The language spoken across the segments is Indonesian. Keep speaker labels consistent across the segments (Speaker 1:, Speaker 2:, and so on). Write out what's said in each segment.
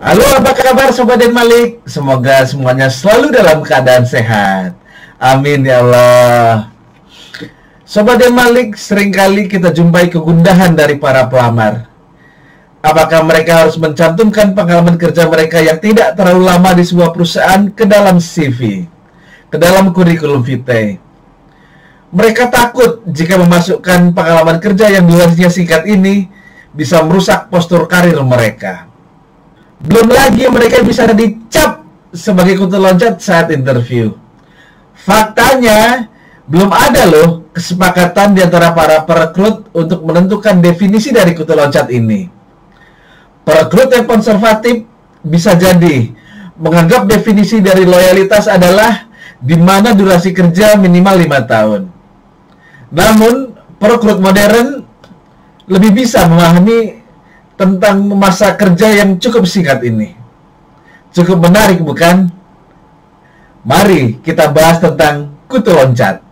Speaker 1: Halo, apa kabar Sobat Den Malik? Semoga semuanya selalu dalam keadaan sehat. Amin ya Allah. Sobat Den Malik, seringkali kita jumpai kegundahan dari para pelamar. Apakah mereka harus mencantumkan pengalaman kerja mereka yang tidak terlalu lama di sebuah perusahaan ke dalam CV, ke dalam kurikulum vitae? Mereka takut jika memasukkan pengalaman kerja yang durasinya singkat ini bisa merusak postur karir mereka. Belum lagi mereka bisa dicap sebagai kutu loncat saat interview. Faktanya, belum ada loh kesepakatan di antara para perekrut untuk menentukan definisi dari kutu loncat ini. Perekrut yang konservatif bisa jadi menganggap definisi dari loyalitas adalah di mana durasi kerja minimal 5 tahun. Namun, perekrut modern lebih bisa memahami tentang masa kerja yang cukup singkat ini. Cukup menarik, bukan? Mari kita bahas tentang kutu loncat.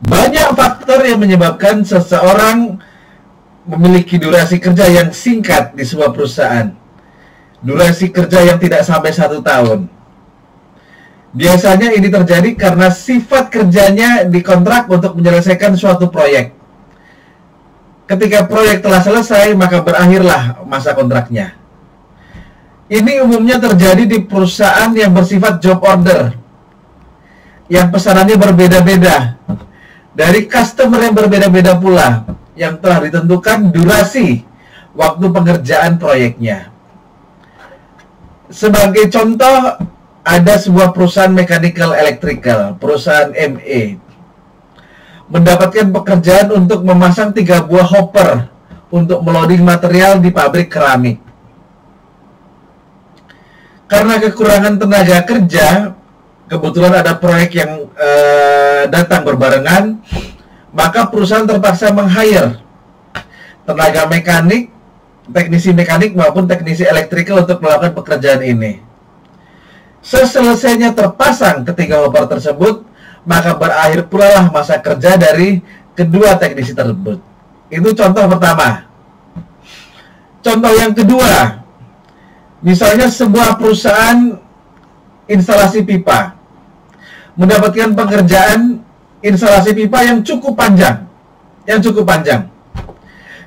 Speaker 1: Banyak faktor yang menyebabkan seseorang memiliki durasi kerja yang singkat di sebuah perusahaan. Durasi kerja yang tidak sampai 1 tahun. Biasanya ini terjadi karena sifat kerjanya dikontrak untuk menyelesaikan suatu proyek. Ketika proyek telah selesai, maka berakhirlah masa kontraknya. Ini umumnya terjadi di perusahaan yang bersifat job order, yang pesanannya berbeda-beda, dari customer yang berbeda-beda pula, yang telah ditentukan durasi waktu pengerjaan proyeknya. Sebagai contoh, ada sebuah perusahaan mechanical electrical, perusahaan ME, mendapatkan pekerjaan untuk memasang 3 buah hopper untuk meloading material di pabrik keramik. Karena kekurangan tenaga kerja, kebetulan ada proyek yang datang berbarengan, maka perusahaan terpaksa meng-hire tenaga mekanik, teknisi mekanik maupun teknisi elektrikal untuk melakukan pekerjaan ini. Seselesainya terpasang ketiga hopper tersebut, maka berakhir pula lah masa kerja dari kedua teknisi tersebut. Itu contoh pertama. Contoh yang kedua, misalnya sebuah perusahaan instalasi pipa mendapatkan pekerjaan instalasi pipa yang cukup panjang,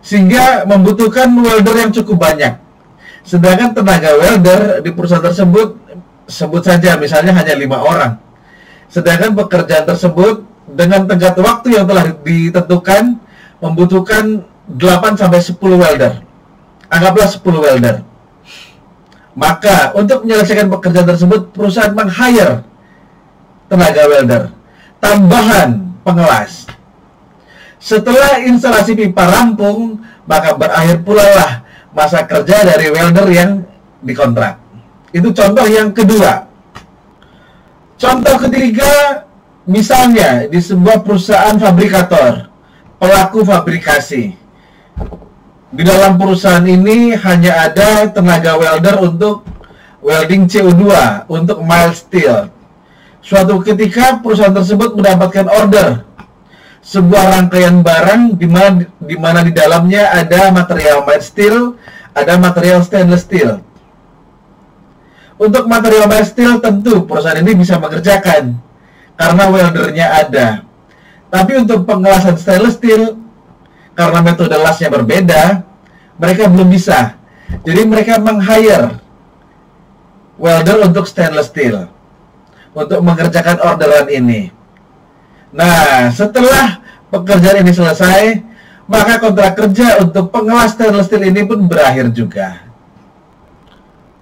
Speaker 1: sehingga membutuhkan welder yang cukup banyak. Sedangkan tenaga welder di perusahaan tersebut, sebut saja misalnya hanya 5 orang. Sedangkan pekerjaan tersebut dengan tenggat waktu yang telah ditentukan membutuhkan 8-10 welder. Anggaplah 10 welder. Maka untuk menyelesaikan pekerjaan tersebut, perusahaan meng-hire tenaga welder tambahan pengelas. Setelah instalasi pipa rampung, maka berakhir pula lah masa kerja dari welder yang dikontrak. Itu contoh yang kedua. Contoh ketiga, misalnya di sebuah perusahaan fabrikator, pelaku fabrikasi. Di dalam perusahaan ini hanya ada tenaga welder untuk welding CO2, untuk mild steel. Suatu ketika perusahaan tersebut mendapatkan order sebuah rangkaian barang di mana di dalamnya ada material mild steel, ada material stainless steel. Untuk material mild steel tentu perusahaan ini bisa mengerjakan karena weldernya ada. Tapi untuk pengelasan stainless steel, karena metode lasnya berbeda, mereka belum bisa. Jadi mereka meng-hire welder untuk stainless steel untuk mengerjakan orderan ini. Nah, setelah pekerjaan ini selesai, maka kontrak kerja untuk pengelas stainless steel ini pun berakhir juga.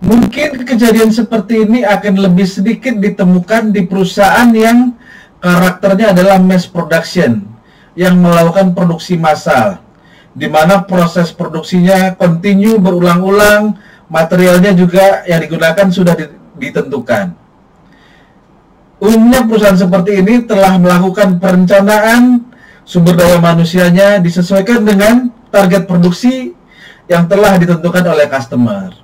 Speaker 1: Mungkin kejadian seperti ini akan lebih sedikit ditemukan di perusahaan yang karakternya adalah mass production, yang melakukan produksi massal, di mana proses produksinya continue berulang-ulang, materialnya juga yang digunakan sudah ditentukan. Umumnya perusahaan seperti ini telah melakukan perencanaan sumber daya manusianya disesuaikan dengan target produksi yang telah ditentukan oleh customer.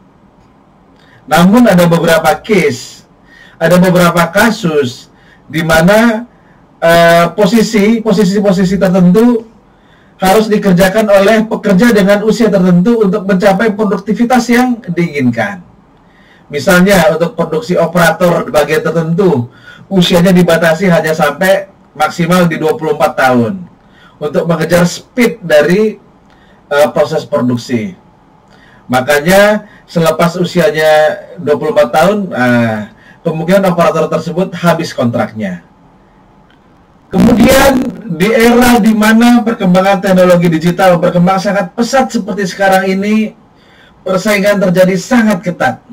Speaker 1: Namun ada beberapa kasus di mana posisi tertentu harus dikerjakan oleh pekerja dengan usia tertentu untuk mencapai produktivitas yang diinginkan. Misalnya untuk produksi operator bagian tertentu, usianya dibatasi hanya sampai maksimal di 24 tahun untuk mengejar speed dari proses produksi. Makanya selepas usianya 24 tahun, kemungkinan operator tersebut habis kontraknya. Kemudian di era di mana perkembangan teknologi digital berkembang sangat pesat seperti sekarang ini, persaingan terjadi sangat ketat.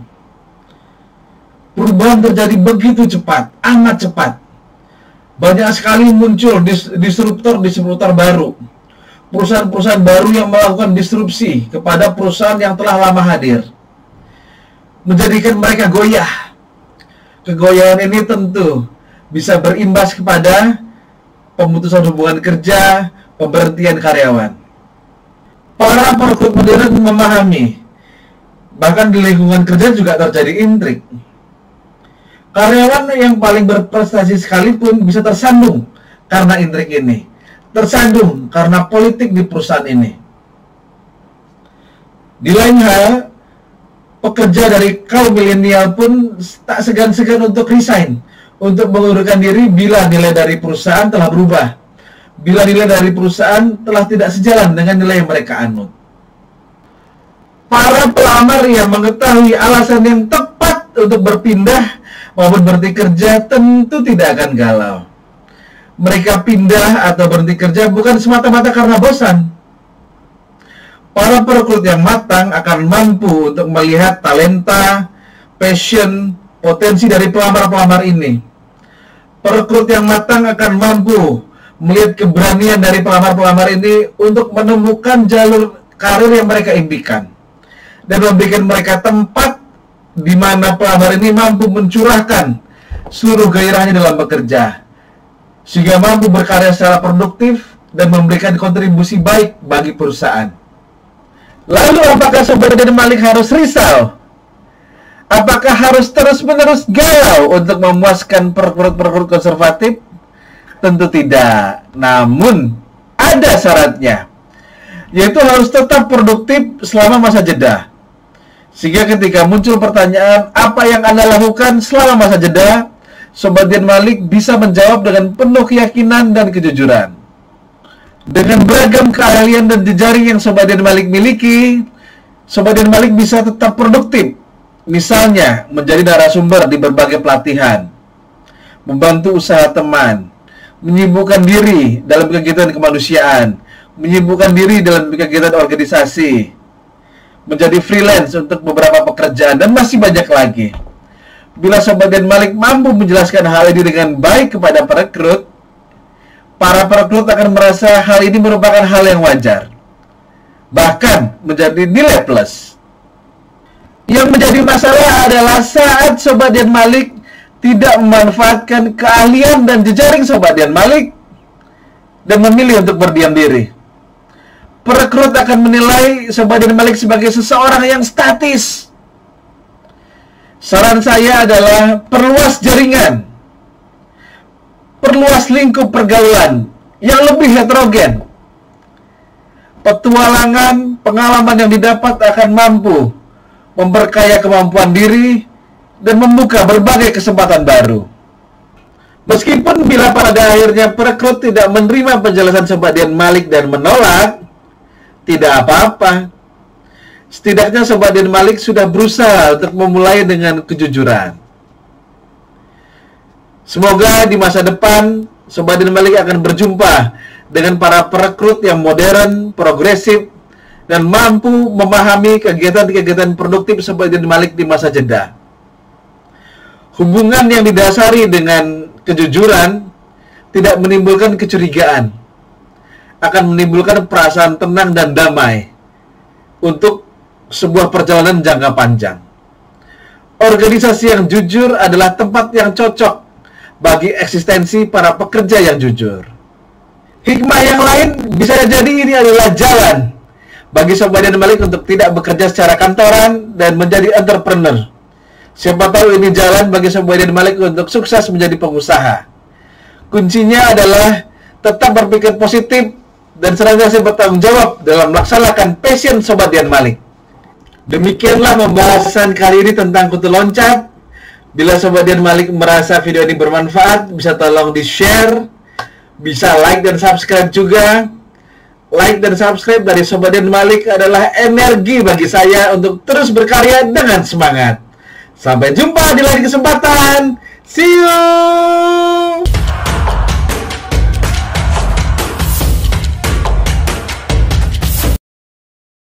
Speaker 1: Perubahan terjadi begitu cepat, amat cepat. Banyak sekali muncul disruptor baru. Perusahaan-perusahaan baru yang melakukan disrupsi kepada perusahaan yang telah lama hadir, menjadikan mereka goyah. Kegoyahan ini tentu bisa berimbas kepada pemutusan hubungan kerja, pemberhentian karyawan. Para perekrut modern memahami, bahkan di lingkungan kerja juga terjadi intrik. Karyawan yang paling berprestasi sekalipun bisa tersandung karena intrik ini, tersandung karena politik di perusahaan ini. Di lain hal, pekerja dari kaum milenial pun tak segan-segan untuk resign, untuk mengundurkan diri bila nilai dari perusahaan telah berubah, bila nilai dari perusahaan telah tidak sejalan dengan nilai yang mereka anut. Para pelamar yang mengetahui alasan yang tepat untuk berpindah maupun berhenti kerja tentu tidak akan galau. Mereka pindah atau berhenti kerja bukan semata-mata karena bosan. Para perekrut yang matang akan mampu untuk melihat talenta, passion, potensi dari pelamar-pelamar ini. Perekrut yang matang akan mampu melihat keberanian dari pelamar-pelamar ini untuk menemukan jalur karir yang mereka impikan dan memberikan mereka tempat di mana pelamar ini mampu mencurahkan seluruh gairahnya dalam bekerja, sehingga mampu berkarya secara produktif dan memberikan kontribusi baik bagi perusahaan. Lalu apakah Sobat Deden Malik harus risau? Apakah harus terus-menerus galau untuk memuaskan perekrut-perekrut konservatif? Tentu tidak. Namun, ada syaratnya, yaitu harus tetap produktif selama masa jeda. Sehingga ketika muncul pertanyaan, apa yang Anda lakukan selama masa jeda, Sobat Deden Malik bisa menjawab dengan penuh keyakinan dan kejujuran. Dengan beragam keahlian dan jejaring yang Sobat Deden Malik miliki, Sobat Deden Malik bisa tetap produktif. Misalnya, menjadi narasumber di berbagai pelatihan, membantu usaha teman, menyibukkan diri dalam kegiatan kemanusiaan, menyibukkan diri dalam kegiatan organisasi, menjadi freelance untuk beberapa pekerjaan, dan masih banyak lagi. Bila Sobat Deden Malik mampu menjelaskan hal ini dengan baik kepada perekrut, para perekrut akan merasa hal ini merupakan hal yang wajar, bahkan menjadi nilai plus. Yang menjadi masalah adalah saat Sobat Deden Malik tidak memanfaatkan keahlian dan jejaring Sobat Deden Malik dan memilih untuk berdiam diri. Perekrut akan menilai Sobat Deden Malik sebagai seseorang yang statis. Saran saya adalah perluas jaringan, perluas lingkup pergaulan yang lebih heterogen. Petualangan, pengalaman yang didapat akan mampu memperkaya kemampuan diri dan membuka berbagai kesempatan baru. Meskipun bila pada akhirnya perekrut tidak menerima penjelasan Sobat Deden Malik dan menolak, tidak apa-apa. Setidaknya Sobat Deden Malik sudah berusaha untuk memulai dengan kejujuran. Semoga di masa depan Sobat Deden Malik akan berjumpa dengan para perekrut yang modern, progresif, dan mampu memahami kegiatan-kegiatan produktif Sobat Deden Malik di masa jeda. Hubungan yang didasari dengan kejujuran tidak menimbulkan kecurigaan, akan menimbulkan perasaan tenang dan damai untuk sebuah perjalanan jangka panjang. Organisasi yang jujur adalah tempat yang cocok bagi eksistensi para pekerja yang jujur. Hikmah yang lain bisa jadi ini adalah jalan bagi Sobat Dian Malik untuk tidak bekerja secara kantoran dan menjadi entrepreneur. Siapa tahu ini jalan bagi Sobat Dian Malik untuk sukses menjadi pengusaha. Kuncinya adalah tetap berpikir positif dan senantiasa bertanggung jawab dalam melaksanakan passion Sobat Dian Malik. Demikianlah pembahasan kali ini tentang kutu loncat. Bila Sobat Dian Malik merasa video ini bermanfaat, bisa tolong di-share, bisa like dan subscribe juga. Like dan subscribe dari Sobat Dian Malik adalah energi bagi saya untuk terus berkarya dengan semangat. Sampai jumpa di lain kesempatan. See you!